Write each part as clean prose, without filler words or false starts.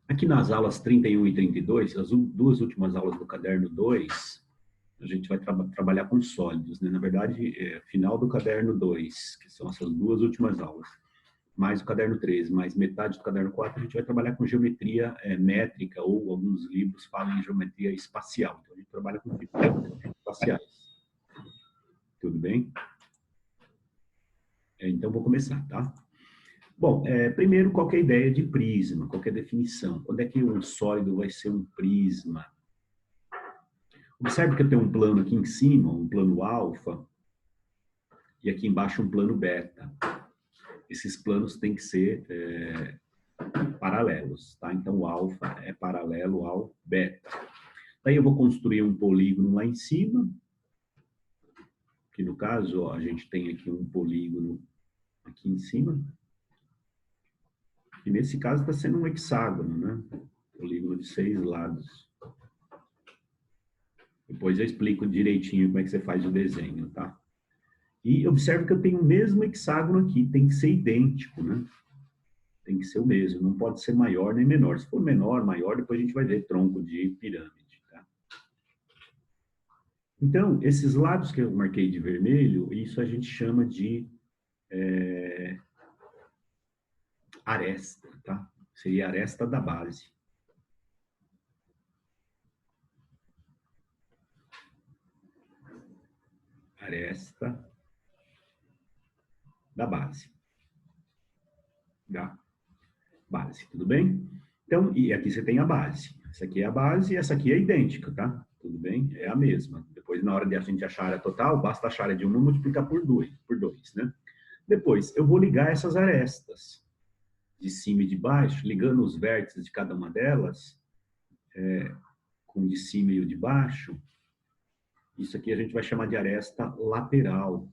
Aqui nas aulas 31 e 32, as duas últimas aulas do caderno 2, a gente vai trabalhar com sólidos, né? Na verdade, final do caderno 2, que são essas duas últimas aulas, mais o caderno 3, mais metade do caderno 4, a gente vai trabalhar com geometria métrica, ou alguns livros falam em geometria espacial. Então, a gente trabalha com figuras espaciais. Tudo bem? Então, vou começar, tá? Bom, primeiro, qual que é a ideia de prisma? Qual que é a definição? Quando é que um sólido vai ser um prisma? Observe que eu tenho um plano aqui em cima, um plano alfa, e aqui embaixo um plano beta. Esses planos têm que ser paralelos, tá? Então, o alfa é paralelo ao beta. Daí eu vou construir um polígono lá em cima, que no caso, ó, a gente tem aqui um polígono aqui em cima, e nesse caso está sendo um hexágono, né? Polígono de 6 lados. Depois eu explico direitinho como é que você faz o desenho, tá? E observe que eu tenho o mesmo hexágono aqui, tem que ser idêntico, né? Tem que ser o mesmo, não pode ser maior nem menor. Se for menor, maior, depois a gente vai ver tronco de pirâmide, tá? Então, esses lados que eu marquei de vermelho, isso a gente chama de aresta, tá? Seria a aresta da base. Aresta da base. Tá? Base, tudo bem? Então, e aqui você tem a base. Essa aqui é a base e essa aqui é idêntica, tá? Tudo bem? É a mesma. Depois, na hora de a gente achar a área total, basta achar a área de uma e multiplicar por 2, né? Depois, eu vou ligar essas arestas de cima e de baixo, ligando os vértices de cada uma delas, com o de cima e o de baixo. Isso aqui a gente vai chamar de aresta lateral.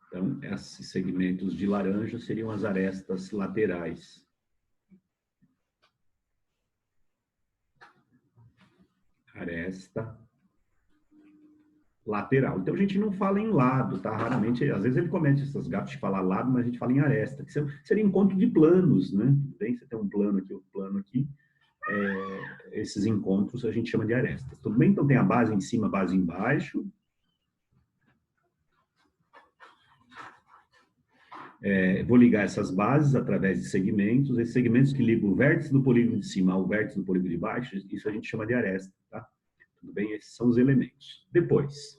Então, esses segmentos de laranja seriam as arestas laterais. Aresta lateral. Então, a gente não fala em lado, tá? Raramente, às vezes ele comete essas gafas de falar lado, mas a gente fala em aresta, que seria encontro de planos, né? Tudo bem? Você tem um plano aqui, outro plano aqui. Esses encontros a gente chama de arestas. Tudo bem? Então, tem a base em cima, a base embaixo. Vou ligar essas bases através de segmentos. Esses segmentos que ligam o vértice do polígono de cima ao vértice do polígono de baixo, isso a gente chama de aresta, tá? Tudo bem? Esses são os elementos. Depois.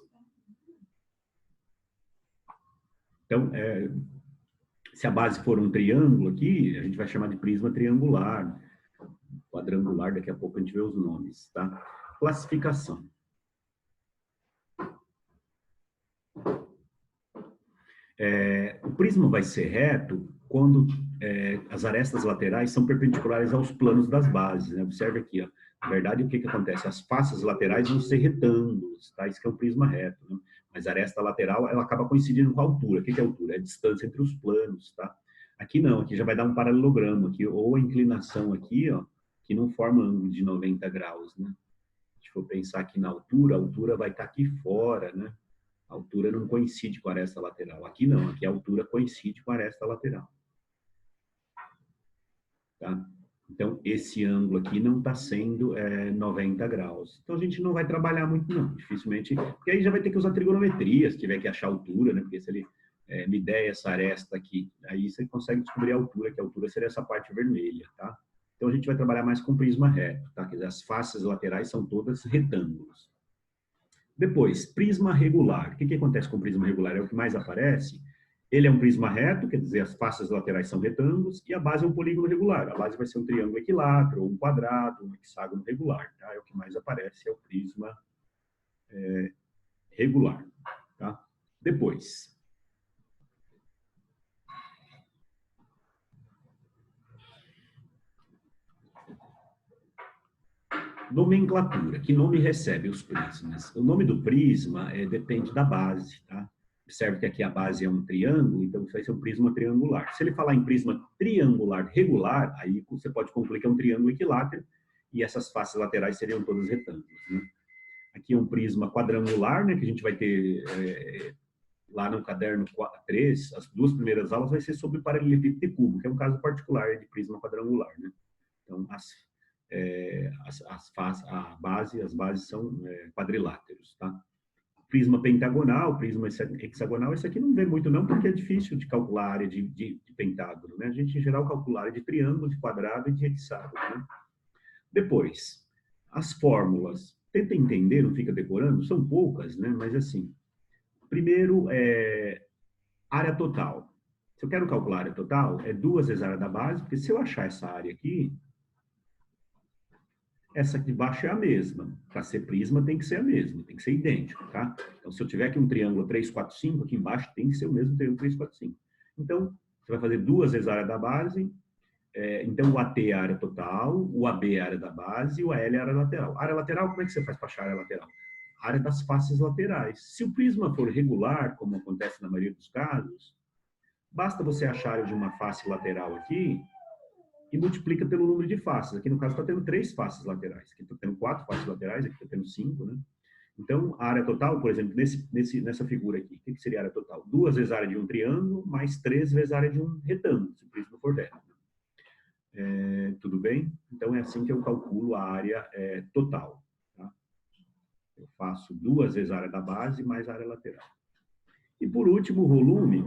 Então, se a base for um triângulo aqui, a gente vai chamar de prisma triangular. Quadrangular, daqui a pouco a gente vê os nomes, tá? Classificação. O prisma vai ser reto quando as arestas laterais são perpendiculares aos planos das bases, né? Observe aqui, ó. Na verdade, o que acontece? As faces laterais vão ser retângulos, tá? Isso que é um prisma reto, né? Mas a aresta lateral, ela acaba coincidindo com a altura. O que é a altura? É a distância entre os planos, tá? Aqui não, aqui já vai dar um paralelogramo aqui, ou a inclinação aqui, ó, que não forma ângulo de 90 graus, né? Se for pensar aqui na altura, a altura vai estar aqui fora, né? A altura não coincide com a aresta lateral. Aqui não, aqui a altura coincide com a aresta lateral. Tá? Então, esse ângulo aqui não está sendo 90 graus. Então, a gente não vai trabalhar muito, não. Dificilmente, porque aí já vai ter que usar trigonometria, se tiver que achar a altura, né? Porque se ele me der essa aresta aqui, aí você consegue descobrir a altura, que a altura seria essa parte vermelha, tá? Então, a gente vai trabalhar mais com prisma reto, tá? Quer dizer, as faces laterais são todas retângulos. Depois, prisma regular. O que acontece com o prisma regular? É o que mais aparece. Ele é um prisma reto, quer dizer, as faces laterais são retângulos, e a base é um polígono regular. A base vai ser um triângulo equilátero, ou um quadrado, um hexágono regular. Tá? É o que mais aparece, é o prisma regular. Tá? Depois. Nomenclatura. Que nome recebe os prismas? O nome do prisma depende da base, tá? Observe que aqui a base é um triângulo, então isso vai ser um prisma triangular. Se ele falar em prisma triangular regular, aí você pode concluir que é um triângulo equilátero e essas faces laterais seriam todas retângulos, né? Aqui é um prisma quadrangular, né, que a gente vai ter lá no caderno 3, as 2 primeiras aulas vai ser sobre paralelepípedo e cubo, que é um caso particular de prisma quadrangular, né? Então, as bases são quadriláteros, tá? Prisma pentagonal, prisma hexagonal, isso aqui não vê muito não, porque é difícil de calcular a área de pentágono, né? A gente, em geral, calcula a área de triângulo, de quadrado e de hexágono, né? Depois, as fórmulas. Tenta entender, não fica decorando, são poucas, né? Mas, assim, primeiro, área total. Se eu quero calcular a área total, é 2 vezes a área da base, porque se eu achar essa área aqui, essa aqui de baixo é a mesma. Para ser prisma tem que ser a mesma, tem que ser idêntico, tá? Então, se eu tiver aqui um triângulo 3, 4, 5, aqui embaixo tem que ser o mesmo triângulo 3, 4, 5. Então, você vai fazer 2 vezes a área da base, então o AT é a área total, o AB é a área da base e o AL é a área lateral. A área lateral, como é que você faz para achar a área lateral? A área das faces laterais. Se o prisma for regular, como acontece na maioria dos casos, basta você achar a área de uma face lateral aqui e multiplica pelo número de faces. Aqui, no caso, está tendo 3 faces laterais. Aqui está tendo 4 faces laterais, aqui está tendo 5, né? Então, a área total, por exemplo, nessa figura aqui, o que seria a área total? 2 vezes a área de um triângulo, mais 3 vezes a área de um retângulo, se o prisma for reto. Tudo bem? Então, é assim que eu calculo a área total. Tá? Eu faço 2 vezes a área da base mais a área lateral. E, por último, o volume.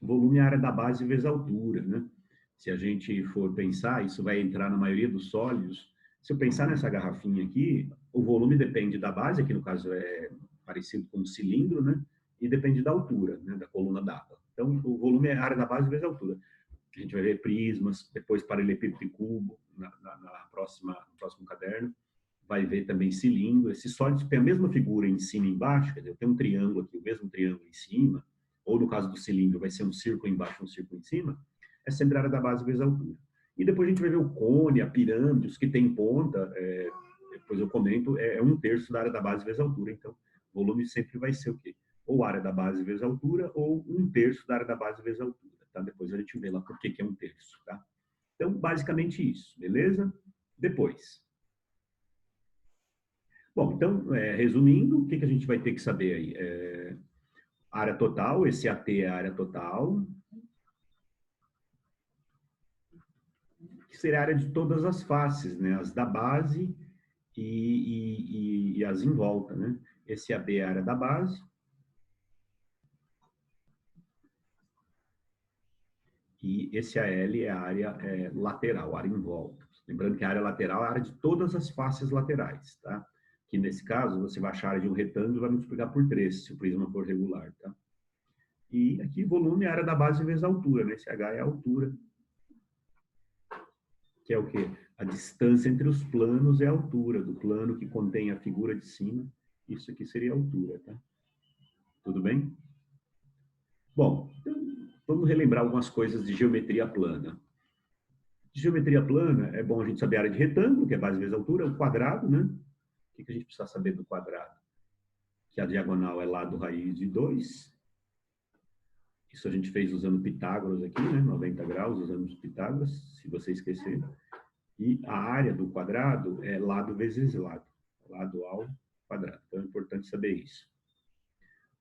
O volume é a área da base vezes a altura, né? Se a gente for pensar, isso vai entrar na maioria dos sólidos. Se eu pensar nessa garrafinha aqui, o volume depende da base, que no caso é parecido com um cilindro, né? E depende da altura, né? Da coluna d'água. Então, o volume é a área da base vezes a altura. A gente vai ver prismas, depois paralelepípedo e cubo no próximo caderno. Vai ver também cilindro. Esses sólidos têm a mesma figura em cima e embaixo, quer dizer, tem um triângulo aqui, o mesmo triângulo em cima, ou no caso do cilindro, vai ser um círculo embaixo e um círculo em cima, é sempre a área da base vezes a altura. E depois a gente vai ver o cone, a pirâmide, os que tem ponta, depois eu comento, é 1/3 da área da base vezes a altura. Então, o volume sempre vai ser o quê? Ou área da base vezes a altura, ou 1/3 da área da base vezes a altura. Tá? Depois a gente vê lá por que é 1/3. Tá? Então, basicamente isso, beleza? Depois. Bom, então, resumindo, o que a gente vai ter que saber aí? Área total, esse AT é a área total, que seria a área de todas as faces, né? As da base e as em volta, né? Esse AB é a área da base. E esse AL é a área lateral, a área em volta. Lembrando que a área lateral é a área de todas as faces laterais, tá? Que nesse caso, você vai achar a área de um retângulo e vai multiplicar por 3, se o prisma for regular, tá? E aqui, volume é a área da base vezes a altura, né? Esse H é a altura, que é o quê? A distância entre os planos é a altura do plano que contém a figura de cima. Isso aqui seria a altura, tá? Tudo bem? Bom, então, vamos relembrar algumas coisas de geometria plana. De geometria plana, é bom a gente saber a área de retângulo, que é base vezes a altura, o quadrado, né? O que a gente precisa saber do quadrado? Que a diagonal é lado raiz de 2. Isso a gente fez usando Pitágoras aqui, né? 90 graus, usando os Pitágoras, se você esquecer. E a área do quadrado é lado vezes lado, lado ao quadrado. Então é importante saber isso.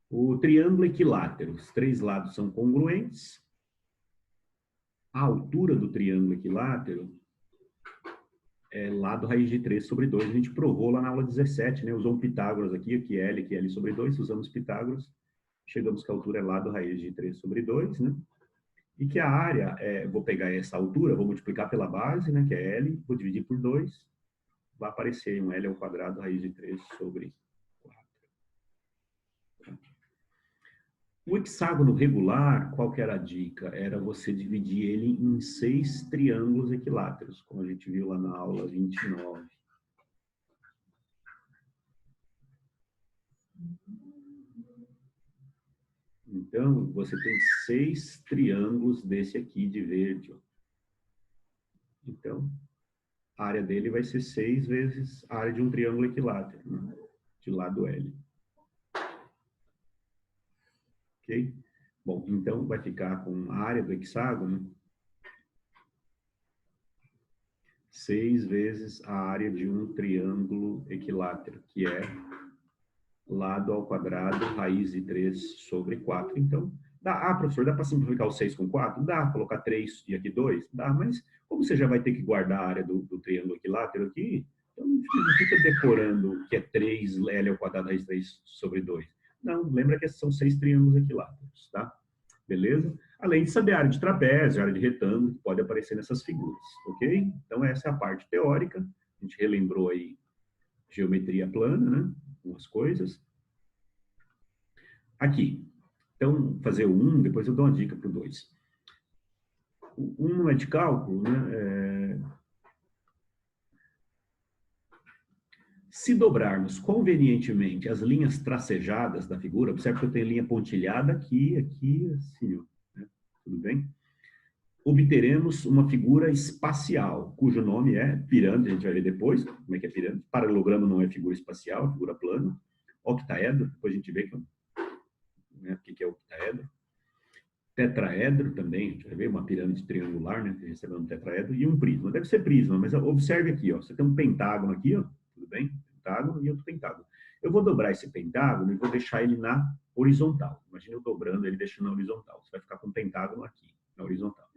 O triângulo equilátero, os 3 lados são congruentes. A altura do triângulo equilátero é lado raiz de 3 sobre 2. A gente provou lá na aula 17, né? Usou um Pitágoras aqui, aqui L sobre 2, usamos Pitágoras. Chegamos que a altura é lado raiz de 3 sobre 2, né? E que a área, vou pegar essa altura, vou multiplicar pela base, né? Que é L, vou dividir por 2. Vai aparecer um L ao quadrado, raiz de 3 sobre 4. O hexágono regular, qual que era a dica? Era você dividir ele em 6 triângulos equiláteros, como a gente viu lá na aula 29. Então, você tem 6 triângulos desse aqui de verde. Então, a área dele vai ser 6 vezes a área de um triângulo equilátero, né? De lado L. Ok? Bom, então vai ficar com a área do hexágono 6 vezes a área de um triângulo equilátero, que é lado ao quadrado, raiz de 3 sobre 4. Então, dá, professor, dá para simplificar o 6 com 4? Dá, colocar 3 e aqui 2? Dá, mas como você já vai ter que guardar a área do triângulo equilátero aqui, então não fica decorando que é 3L ao quadrado raiz de 3 sobre 2. Não, lembra que são 6 triângulos equiláteros, tá? Beleza? Além de saber a área de trapézio, a área de retângulo, que pode aparecer nessas figuras, ok? Então, essa é a parte teórica. A gente relembrou aí geometria plana, né? Algumas coisas. Aqui. Então, fazer o 1, depois eu dou uma dica para o 2. O 1 não é de cálculo, né? Se dobrarmos convenientemente as linhas tracejadas da figura, observe que eu tenho linha pontilhada aqui, aqui, assim, ó, né? Tudo bem? Obteremos uma figura espacial, cujo nome é pirâmide, a gente vai ver depois como é que é pirâmide. Paralelogramo não é figura espacial, é figura plana. Octaedro, depois a gente vê né, o que é octaedro. Tetraedro também, a gente vai ver uma pirâmide triangular, né, que recebeu um tetraedro, e um prisma. Deve ser prisma, mas observe aqui, ó, você tem um pentágono aqui, ó, tudo bem? Pentágono e outro pentágono. Eu vou dobrar esse pentágono e vou deixar ele na horizontal. Imagina eu dobrando ele e deixando na horizontal. Você vai ficar com um pentágono aqui, na horizontal.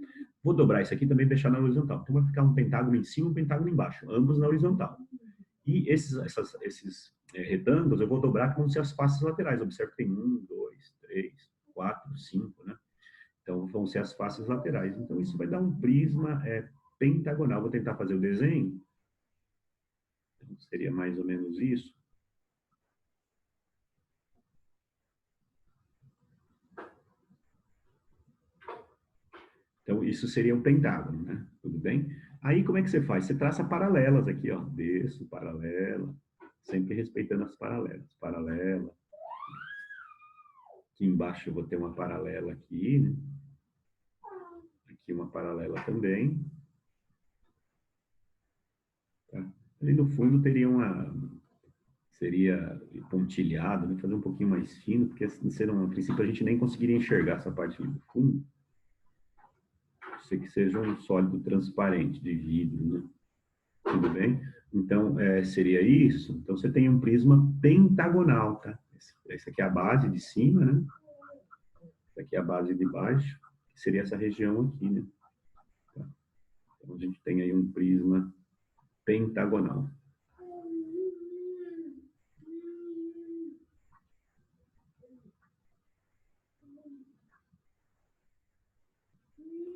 Vou dobrar isso aqui também e deixar na horizontal. Então vai ficar um pentágono em cima e um pentágono embaixo, ambos na horizontal. E esses retângulos eu vou dobrar como se as faces laterais. Observe que tem 1, 2, 3, 4, 5, né? Então vão ser as faces laterais. Então isso vai dar um prisma pentagonal. Vou tentar fazer o desenho. Então, seria mais ou menos isso. Então, isso seria um pentágono, né? Tudo bem? Aí, como é que você faz? Você traça paralelas aqui, ó. Desço, paralela. Sempre respeitando as paralelas. Paralela. Aqui embaixo eu vou ter uma paralela aqui, né? Aqui uma paralela também. Tá? Ali no fundo teria seria pontilhado, né? Fazer um pouquinho mais fino, porque senão, a princípio, a gente nem conseguiria enxergar essa parte do fundo. Sei que seja um sólido transparente de vidro, né? Tudo bem? Então, seria isso. Então, você tem um prisma pentagonal, tá? Essa aqui é a base de cima, né? Essa aqui é a base de baixo, que seria essa região aqui, né? Tá? Então, a gente tem aí um prisma pentagonal.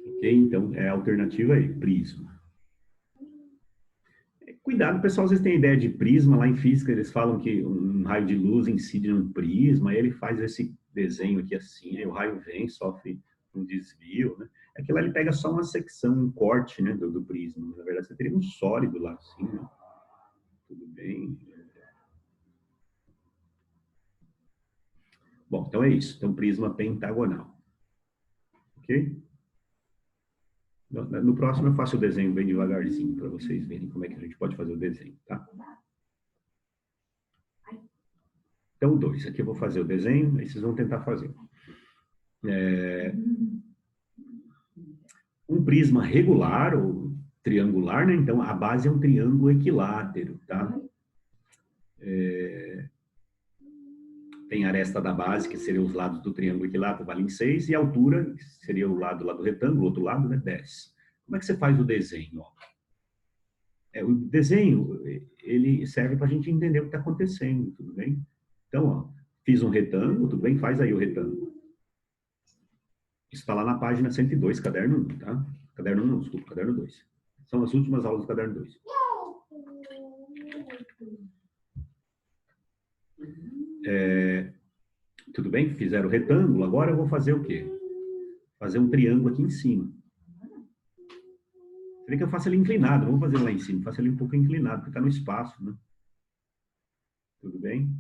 Ok? Então, é a alternativa aí, prisma. Cuidado, pessoal, vocês têm ideia de prisma, lá em física eles falam que um raio de luz incide num prisma, aí ele faz esse desenho aqui assim, aí o raio vem, sofre um desvio, né? Aquilo ali pega só uma secção, um corte, né, do prisma. Na verdade, você teria um sólido lá assim, né? Tudo bem. Bom, então é isso. Então, prisma pentagonal. Ok? No próximo eu faço o desenho bem devagarzinho, para vocês verem como é que a gente pode fazer o desenho, tá? Então, 2. Aqui eu vou fazer o desenho, aí vocês vão tentar fazer. Um prisma regular ou triangular, né? Então, a base é um triângulo equilátero, tá? Tem a aresta da base, que seria os lados do triângulo equilátero, valem 6, e a altura, que seria o lado lá do retângulo, outro lado, né? 10. Como é que você faz o desenho? Ó? O desenho, ele serve para a gente entender o que está acontecendo, tudo bem? Então, ó, fiz um retângulo, tudo bem? Faz aí o retângulo. Isso está lá na página 102, caderno 1, tá? Caderno 1, não, desculpa, caderno 2. São as últimas aulas do caderno 2. Tudo bem? Fizeram o retângulo, agora eu vou fazer o quê? Fazer um triângulo aqui em cima. Você vê que eu faço ele inclinado, não vou fazer lá em cima, faço ele um pouco inclinado, porque está no espaço, né? Tudo bem?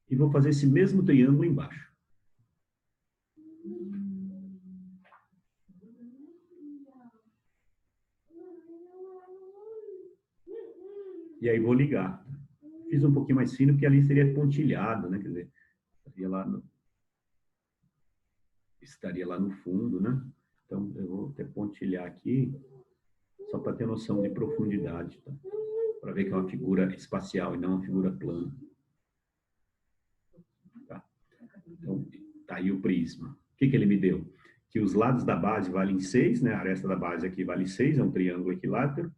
E vou fazer esse mesmo triângulo embaixo. E aí vou ligar. Fiz um pouquinho mais fino, porque ali seria pontilhado, né? Quer dizer, estaria lá no fundo, né? Então, eu vou até pontilhar aqui, só para ter noção de profundidade, tá? Para ver que é uma figura espacial e não uma figura plana. Tá? Então, tá aí o prisma. O que ele me deu? Que os lados da base valem 6, né? A aresta da base aqui vale 6, é um triângulo equilátero,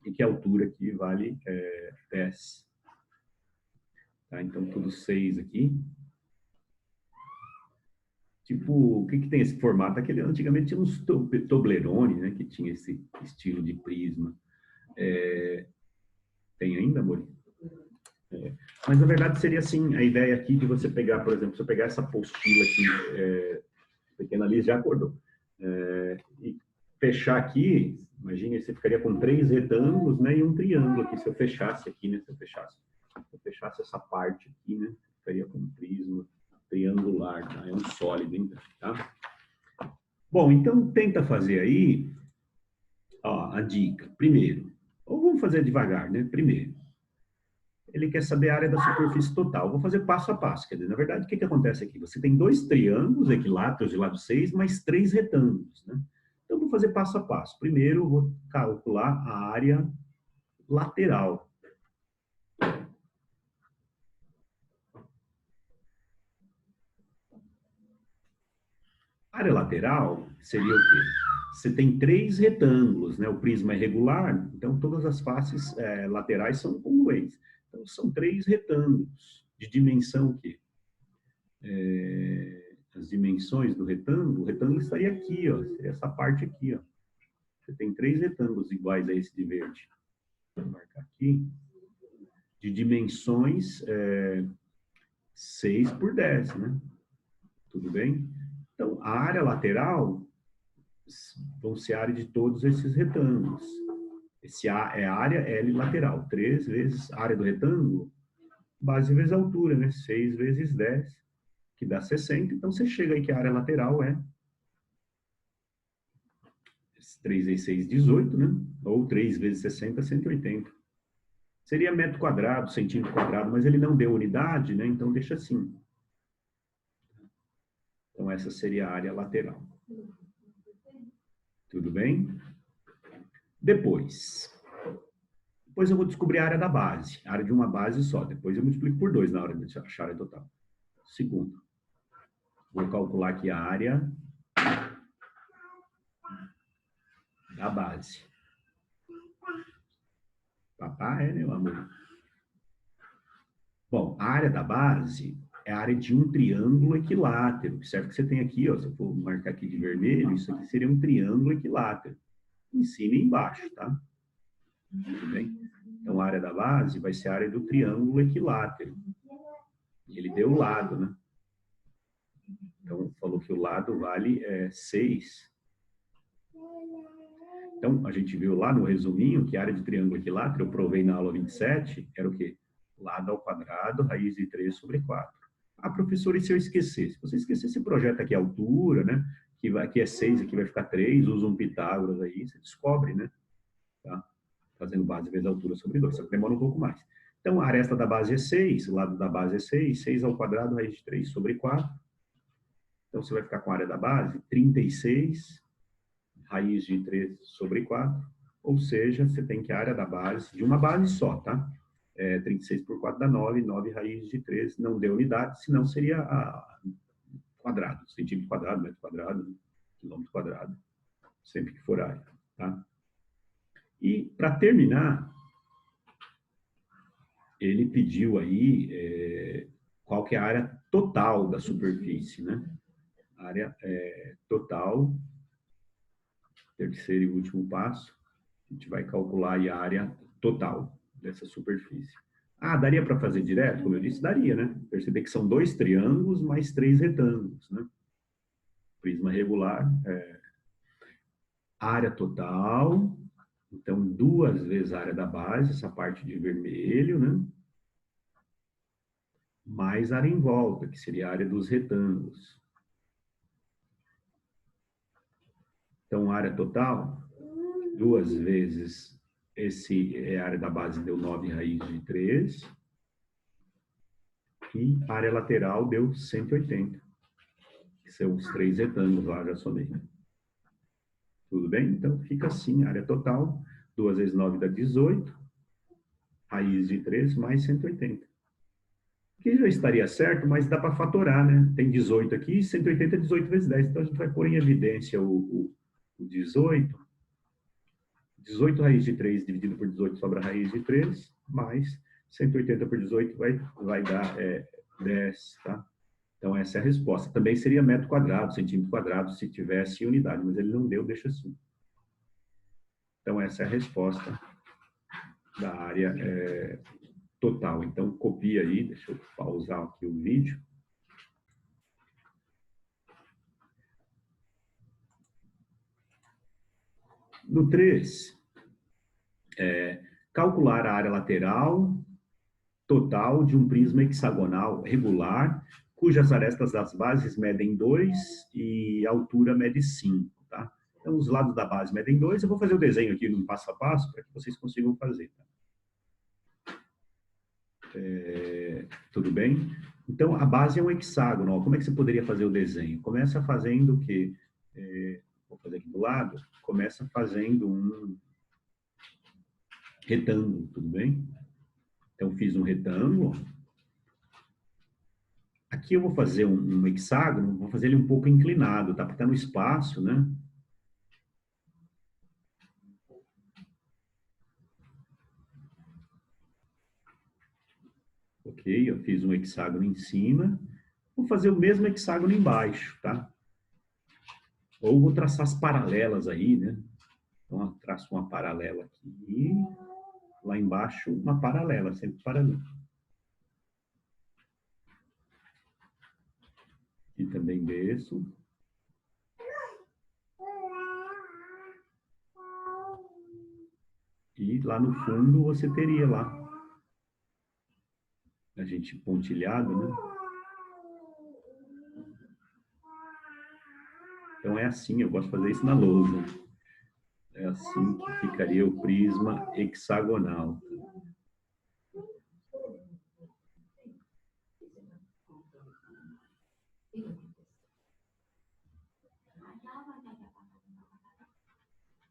e que a altura aqui vale 10. Tá? Então, tudo 6 aqui. Tipo, o que tem esse formato? Aquele, antigamente tinha uns Toblerone, né? Que tinha esse estilo de prisma. Tem ainda, amor? Mas, na verdade, seria assim, a ideia aqui de você pegar, por exemplo, se eu pegar essa apostila aqui, pequena Liz já acordou, e fechar aqui, imagine, você ficaria com 3 retângulos, né, e um triângulo aqui, se eu fechasse aqui, né, se eu fechasse essa parte aqui, né, ficaria com um prisma triangular, tá? É um sólido, então, tá? Bom, então tenta fazer aí, ó, a dica. Primeiro, ou vamos fazer devagar, né? Primeiro, ele quer saber a área da superfície total. Vou fazer passo a passo. Quer dizer, na verdade, o que acontece aqui? Você tem 2 triângulos equiláteros de lado 6, mais 3 retângulos, né? Então, vou fazer passo a passo. Primeiro, vou calcular a área lateral. A área lateral seria o quê? Você tem 3 retângulos, né? O prisma é regular, então todas as faces laterais são congruentes. Então, são 3 retângulos de dimensão o quê? As dimensões do retângulo, o retângulo estaria aqui, ó, seria essa parte aqui, ó. Você tem 3 retângulos iguais a esse de verde. Vou marcar aqui. De dimensões 6 por 10, né? Tudo bem? Então, a área lateral vão ser a área de todos esses retângulos. Esse A é a área L lateral. 3 vezes a área do retângulo, base vezes altura, né? 6 vezes 10, que dá 60. Então, você chega aí que a área lateral é 3 vezes 6, 18, né? Ou 3 vezes 60, 180. Seria metro quadrado, centímetro quadrado, mas ele não deu unidade, né? Então, deixa assim. Então, essa seria a área lateral. Tudo bem? Depois eu vou descobrir a área da base, a área de uma base só. Depois eu multiplico por 2 na hora de achar a área total. Segundo, vou calcular aqui a área da base. Papai, meu amor. Bom, a área da base é a área de um triângulo equilátero. Certo que você tem aqui, ó, se eu for marcar aqui de vermelho, isso aqui seria um triângulo equilátero. Em cima e embaixo, tá? Tudo bem? Então, a área da base vai ser a área do triângulo equilátero. Ele deu o lado, né? Então, falou que o lado vale 6. Então, a gente viu lá no resuminho que a área de triângulo equilátero, eu provei na aula 27, era o quê? Lado ao quadrado, raiz de 3 sobre 4. Ah, professor, e se eu esquecer? Se você esquecer, você projeta aqui a altura, né? Aqui é 6, aqui vai ficar 3, usa um Pitágoras aí, você descobre, né? Tá? Fazendo base vezes altura sobre 2, só que demora um pouco mais. Então, a aresta da base é 6, o lado da base é 6, 6 ao quadrado, raiz de 3 sobre 4. Então, você vai ficar com a área da base 36, raiz de 3 sobre 4, ou seja, você tem que a área da base, de uma base só, tá? 36 por 4 dá 9, 9 raiz de 3, não deu unidade, senão seria quadrado, centímetro quadrado, metro quadrado, quilômetro quadrado, sempre que for área, tá? E, para terminar, ele pediu aí qual que é a área total da superfície, né? A área total, terceiro e último passo, a gente vai calcular aí a área total dessa superfície. Ah, daria para fazer direto? Como eu disse, daria, né? Perceber que são 2 triângulos mais 3 retângulos, né? Prisma regular, área total, então 2 vezes a área da base, essa parte de vermelho, né? Mais a área em volta, que seria a área dos retângulos. Então, área total, 2 vezes a área da base deu 9 raiz de 3. E a área lateral deu 180. Que são os 3 retângulos lá, já somei. Tudo bem? Então, fica assim, a área total, 2 vezes 9 dá 18, raiz de 3 mais 180. Aqui já estaria certo, mas dá para fatorar, né? Tem 18 aqui, 180 é 18 vezes 10. Então, a gente vai pôr em evidência o 18. 18 raiz de 3 dividido por 18 sobra a raiz de 3, mais 180 por 18 vai dar 10, tá? Então, essa é a resposta. Também seria metro quadrado, centímetro quadrado, se tivesse unidade, mas ele não deu, deixa assim. Então, essa é a resposta da área total. Então, copia aí, deixa eu pausar aqui o vídeo. No 3, calcular a área lateral total de um prisma hexagonal regular, cujas arestas das bases medem 2 e a altura mede 5, tá? Então, os lados da base medem 2. Eu vou fazer o desenho aqui no passo a passo para que vocês consigam fazer. Tá? Tudo bem? Então, a base é um hexágono. Ó. Como é que você poderia fazer o desenho? Começa fazendo o quê? Vou fazer aqui do lado. Começa fazendo um retângulo, tudo bem? Então, fiz um retângulo. Aqui eu vou fazer um hexágono, vou fazer ele um pouco inclinado, tá? Porque está no espaço, né? Ok, eu fiz um hexágono em cima. Vou fazer o mesmo hexágono embaixo, tá? Ou vou traçar as paralelas aí, né? Então, eu traço uma paralela aqui. Lá embaixo, uma paralela, sempre paralela. E também desço. E lá no fundo você teria lá. A gente pontilhado, né? Então é assim, eu gosto de fazer isso na lousa. É assim que ficaria o prisma hexagonal.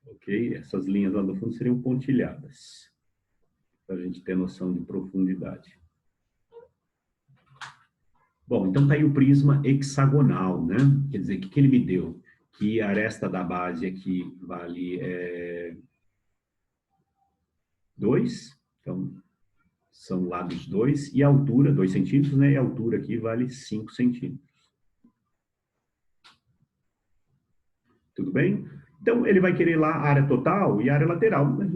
Ok? Essas linhas lá no fundo seriam pontilhadas. Para a gente ter noção de profundidade. Bom, então tá aí o prisma hexagonal, né? Quer dizer, o que ele me deu? Que a aresta da base aqui vale 2, então são lados 2, e a altura, 2 centímetros, né? E a altura aqui vale 5 centímetros. Tudo bem? Então, ele vai querer lá a área total e a área lateral. Mas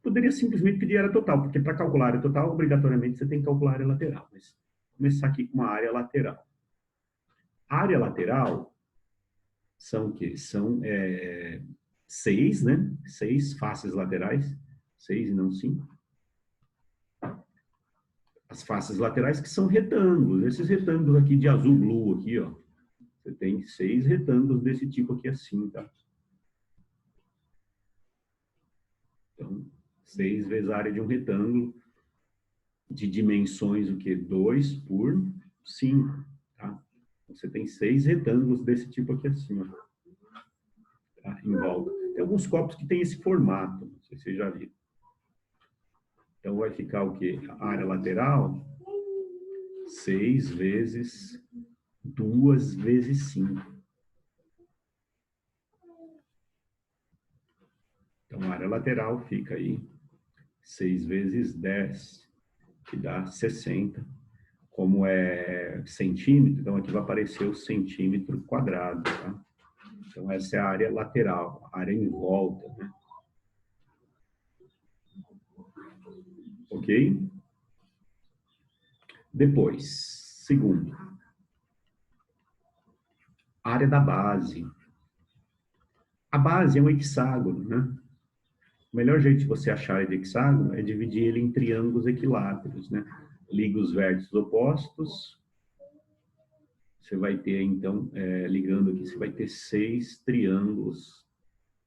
poderia simplesmente pedir área total, porque para calcular a área total, obrigatoriamente, você tem que calcular a área lateral. Mas vou começar aqui com uma área lateral. A área lateral são o quê? São 6, né? 6 faces laterais. 6 e não 5. As faces laterais que são retângulos. Esses retângulos aqui de azul blue aqui, ó. Você tem 6 retângulos desse tipo aqui assim, tá? Então, 6 vezes a área de um retângulo de dimensões, o quê? 2 por 5, tá? Você tem 6 retângulos desse tipo aqui assim, ó. Tá? Em volta. Tem alguns copos que tem esse formato, não sei se vocês já viram. Então, vai ficar o quê? A área lateral, 6 vezes 2 vezes 5. Então, a área lateral fica aí 6 vezes 10, que dá 60. Como é centímetro, então aqui vai aparecer o centímetro quadrado, tá? Então, essa é a área lateral, a área em volta, né? Ok? Depois, segundo, área da base. A base é um hexágono, né? O melhor jeito de você achar a área de hexágono é dividir ele em triângulos equiláteros, né? Liga os vértices opostos. Você vai ter, então, ligando aqui, você vai ter 6 triângulos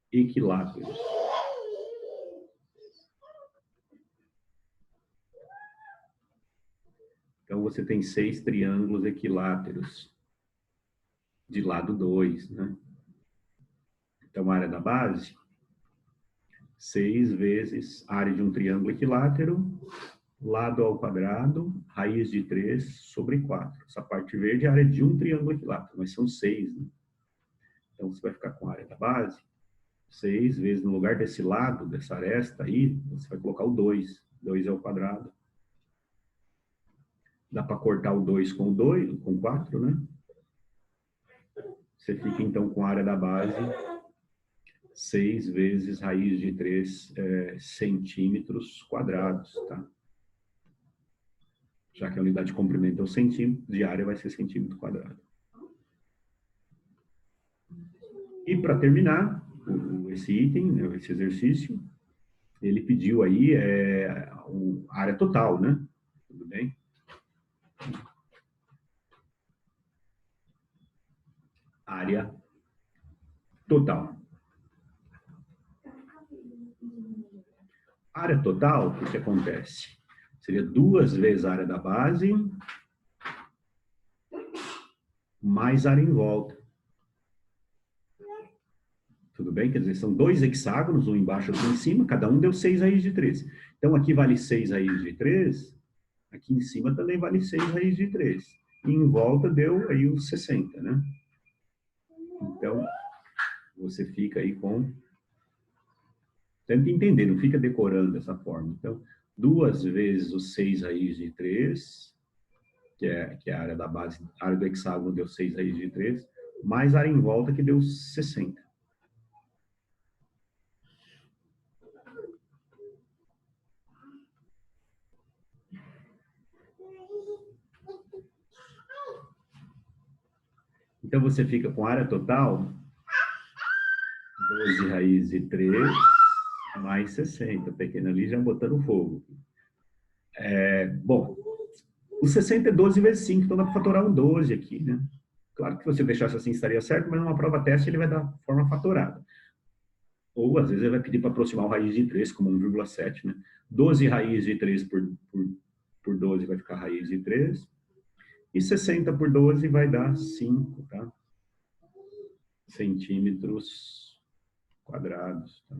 equiláteros. Então, você tem 6 triângulos equiláteros de lado 2, né? Então, a área da base, 6 vezes a área de um triângulo equilátero lado ao quadrado, raiz de 3 sobre 4. Essa parte verde é a área de um triângulo equilátero, mas são 6, né? Então, você vai ficar com a área da base, 6 vezes, no lugar desse lado, dessa aresta aí, você vai colocar o 2. 2 é o quadrado. Dá para cortar o 2 com o 2, com 4, né? Você fica, então, com a área da base 6 vezes raiz de 3 centímetros quadrados, tá? Já que a unidade de comprimento é o centímetro, de área vai ser centímetro quadrado. E para terminar esse item, né, esse exercício, ele pediu aí a área total, né? Tudo bem? Área total. Área total, o que acontece? Seria 2 vezes a área da base mais área em volta. Tudo bem? Quer dizer, são 2 hexágonos, um embaixo e outro em cima, cada um deu 6 raízes de 3. Então, aqui vale 6 raízes de 3, aqui em cima também vale 6 raízes de 3. E em volta deu aí os 60, né? Então, você fica aí com... Tenta entender, não fica decorando dessa forma. Então, 2 vezes os 6 raízes de 3, que é a área da base, a área do hexágono deu 6 raízes de 3, mais a área em volta que deu 60. Então, você fica com a área total, 12 raízes de 3, mais 60. Pequena ali já botando fogo. Bom, o 60 é 12 vezes 5, então dá para fatorar um 12 aqui, né? Claro que se você deixasse assim estaria certo, mas numa prova teste ele vai dar forma fatorada. Ou, às vezes, ele vai pedir para aproximar o raiz de 3, como 1,7, né? 12 raiz de 3 por 12 vai ficar raiz de 3. E 60 por 12 vai dar 5, tá? Centímetros quadrados, tá?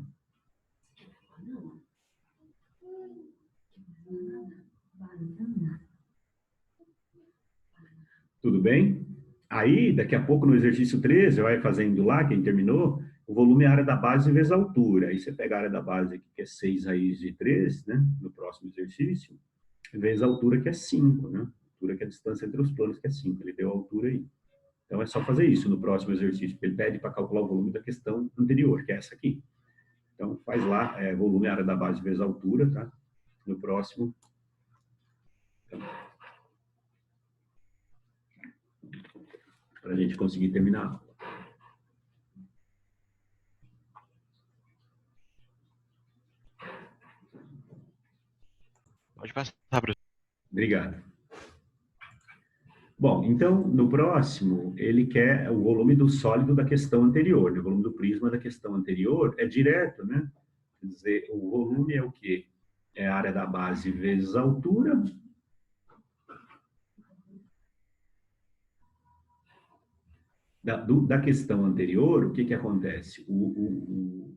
Tudo bem? Aí, daqui a pouco, no exercício 13, vai fazendo lá, quem terminou, o volume é a área da base vezes a altura. Aí você pega a área da base aqui, que é 6 raiz de 3, né? No próximo exercício, vezes a altura, que é 5, né? A altura que é a distância entre os planos, que é 5. Ele deu a altura aí. Então, é só fazer isso no próximo exercício. Ele pede para calcular o volume da questão anterior, que é essa aqui. Então, faz lá, volume, área da base vezes a altura, tá? No próximo. Então, para a gente conseguir terminar. Pode passar, professor. Obrigado. Bom, então, no próximo, ele quer o volume do sólido da questão anterior. O volume do prisma da questão anterior é direto, né? Quer dizer, o volume é o quê? É a área da base vezes a altura. Da questão anterior, o que que acontece?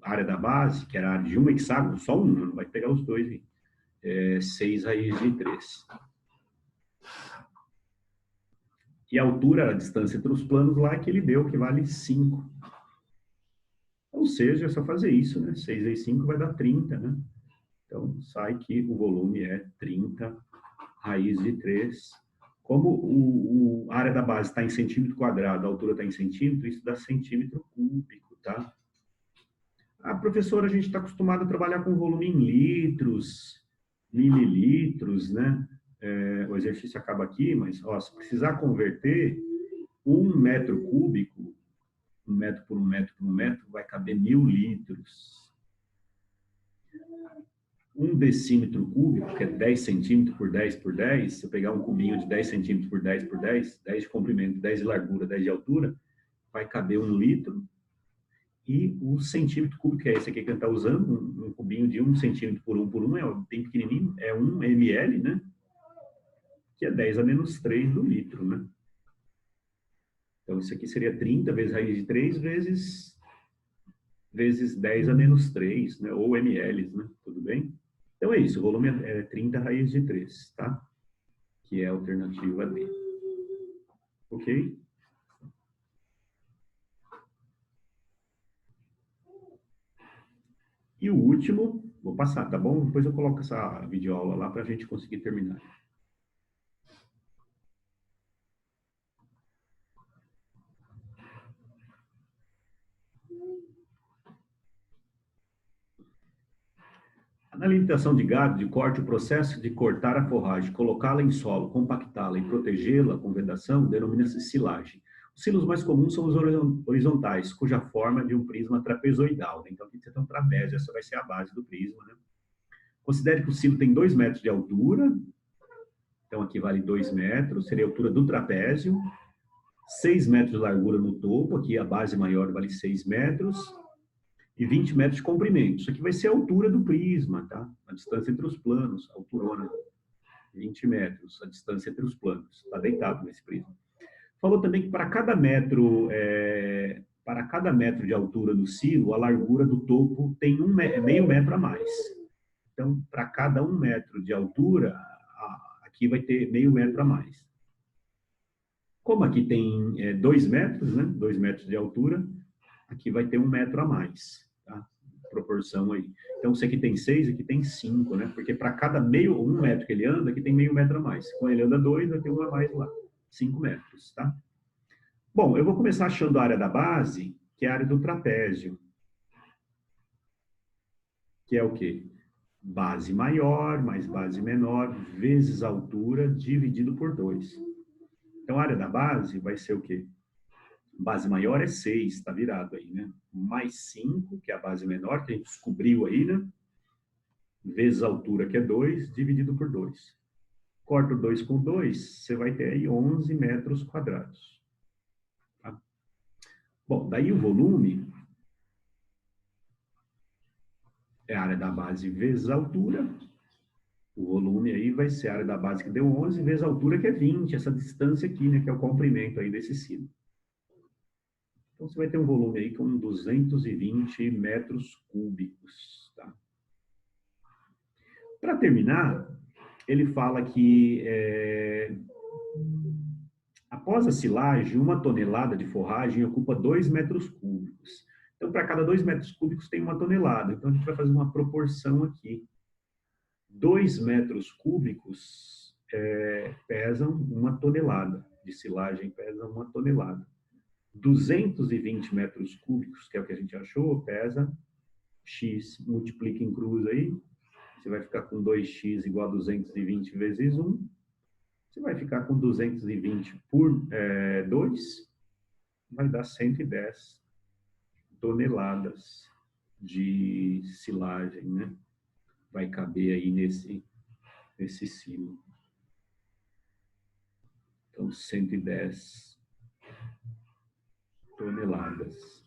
A área da base, que era a área de um hexágono, só um, não vai pegar os dois, 6 raiz de 3. E a altura, a distância entre os planos lá, que ele deu, que vale 5. Ou seja, é só fazer isso, né? 6 vezes 5 vai dar 30, né? Então, sai que o volume é 30 raiz de 3. Como a área da base está em centímetro quadrado, a altura está em centímetro, isso dá centímetro cúbico, tá? Ah, professor, a gente está acostumado a trabalhar com volume em litros, mililitros, né? O exercício acaba aqui, mas ó, se precisar converter 1 metro cúbico, 1 metro por 1 metro por 1 metro, vai caber 1000 litros. 1 decímetro cúbico, que é 10 centímetros por 10 por 10, se eu pegar um cubinho de 10 centímetros por 10 por 10, 10 de comprimento, 10 de largura, 10 de altura, vai caber 1 litro. E o centímetro cúbico, que é esse aqui que a gente está usando, um cubinho de 1 centímetro por 1, é bem pequenininho, é 1 ml, né? Que é 10 a menos 3 do litro, né? Então, isso aqui seria 30 vezes raiz de 3 vezes 10 a menos 3, né? Ou ml, né? Tudo bem? Então é isso, o volume é 30 raiz de 3, tá? Que é a alternativa D. Ok? E o último, vou passar, tá bom? Depois eu coloco essa videoaula lá para a gente conseguir terminar. Na limitação de gado, de corte, o processo de cortar a forragem, colocá-la em solo, compactá-la e protegê-la com vedação denomina-se silagem. Os silos mais comuns são os horizontais, cuja forma é de um prisma trapezoidal. Né? Então, aqui você tem um trapézio, essa vai ser a base do prisma. Né? Considere que o silo tem 2 metros de altura, então aqui vale 2 metros, seria a altura do trapézio, 6 metros de largura no topo, aqui a base maior vale 6 metros, e 20 metros de comprimento. Isso aqui vai ser a altura do prisma, tá? A distância entre os planos, a alturona, 20 metros, a distância entre os planos. Está deitado nesse prisma. Falou também que para cada metro de altura do silo, a largura do topo tem meio metro a mais. Então, para cada 1 metro de altura, aqui vai ter meio metro a mais. Como aqui tem 2 metros, né? 2 metros de altura, aqui vai ter 1 metro a mais, tá? Proporção aí. Então, se aqui tem 6, aqui tem 5, né? Porque para cada 1 metro que ele anda, aqui tem meio metro a mais. Quando ele anda 2, vai ter 1 a mais lá. 5 metros, tá? Bom, eu vou começar achando a área da base, que é a área do trapézio. Que é o quê? Base maior mais base menor, vezes a altura, dividido por 2. Então, a área da base vai ser o quê? Base maior é 6, está virado aí, né? Mais 5, que é a base menor, que a gente descobriu aí, né? Vezes a altura, que é 2, dividido por 2. Corta o 2 com 2, você vai ter aí 11 metros quadrados. Tá? Bom, daí o volume é a área da base vezes a altura. O volume aí vai ser a área da base que deu 11, vezes a altura, que é 20, essa distância aqui, né? Que é o comprimento aí desse sino. Então, você vai ter um volume aí com 220 metros cúbicos, tá? Para terminar, ele fala que após a silagem, 1 tonelada de forragem ocupa 2 metros cúbicos. Então, para cada 2 metros cúbicos tem 1 tonelada. Então, a gente vai fazer uma proporção aqui. 2 metros cúbicos pesam 1 tonelada. De silagem pesa 1 tonelada. 220 metros cúbicos, que é o que a gente achou, pesa X. Multiplica em cruz aí. Você vai ficar com 2x igual a 220 vezes 1. Você vai ficar com 220 por 2, vai dar 110 toneladas de silagem, né? Vai caber aí nesse silo. Então, 110 toneladas.